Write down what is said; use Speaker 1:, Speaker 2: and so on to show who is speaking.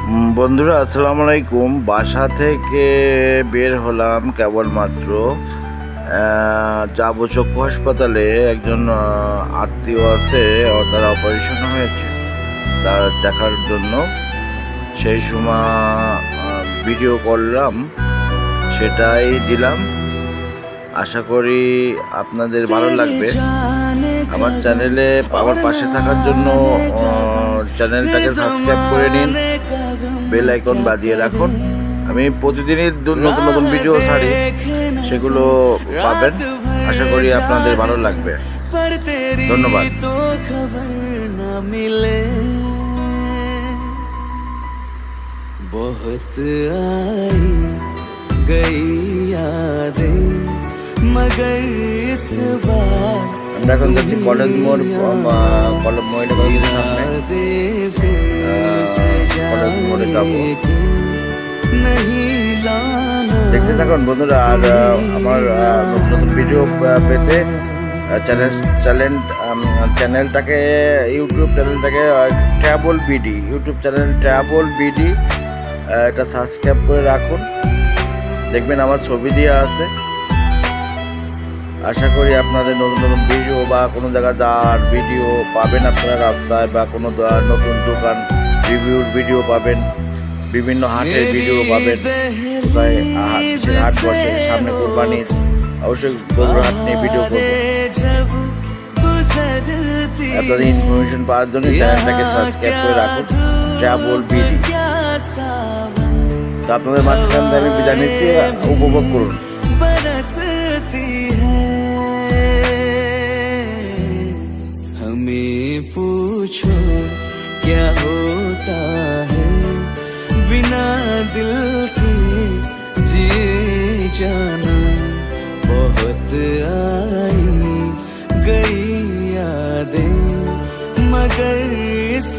Speaker 1: বন্ধুরা আসসালামু আলাইকুম। বাসা থেকে বের হলাম কেবলমাত্র, যাবো চক্ষু হাসপাতালে। একজন আত্মীয় আছে, তার অপারেশন হয়েছে, তার দেখার জন্য। সেই সময় ভিডিও করলাম, সেটাই দিলাম। আশা করি আপনাদের ভালো লাগবে। আমার চ্যানেলে আমার পাশে থাকার জন্য চ্যানেলটাকে সাবস্ক্রাইব করে নিন, বেল আইকন বাজিয়ে রাখুন। আমি প্রতিদিনই নতুন নতুন ভিডিও ছাড়ি, সেগুলো পাবেন। আশা করি আপনাদের ভালো লাগবে। ধন্যবাদ।
Speaker 2: बहुत आई गई यादें मगर इस बार
Speaker 1: আমরা এখন যাচ্ছি কলেজ মোড়, মহিলা কলেজের সামনে। কলেজ মোড়ে যাবো, দেখতে থাকুন বন্ধুরা। আর আমার নতুন নতুন ভিডিও পেতে চ্যানেলটাকে ইউটিউব চ্যানেলটাকে travel BD, YouTube channel travel BD, এটা সাবস্ক্রাইব করে রাখুন। দেখবেন আমার ছবি দেওয়া আছে। আশা করি আপনাদের নতুন নতুন ভিডিও বা কোনো জায়গা যাওয়ার ভিডিও পাবেন, আপনারা রাস্তায় বা কোনো নতুন দোকান রিভিউর ভিডিও পাবেন, বিভিন্ন হাটের ভিডিও পাবেন। কোথায় হাট বসে, সামনে কোরবানির, অবশ্যই গরুর হাট নিয়ে ভিডিও করবো। আপনাদের ইনফরমেশন পাওয়ার জন্য চ্যানেলটাকে সাবস্ক্রাইব করে রাখুন, ট্রাভেল বিডি। তো আপনাদের মাঝখান থেকে আমি বিদায় নিচ্ছি, উপভোগ করুন।
Speaker 2: पूछो क्या होता है बिना दिल के जिए जाना। बहुत आई गई यादें मगर इस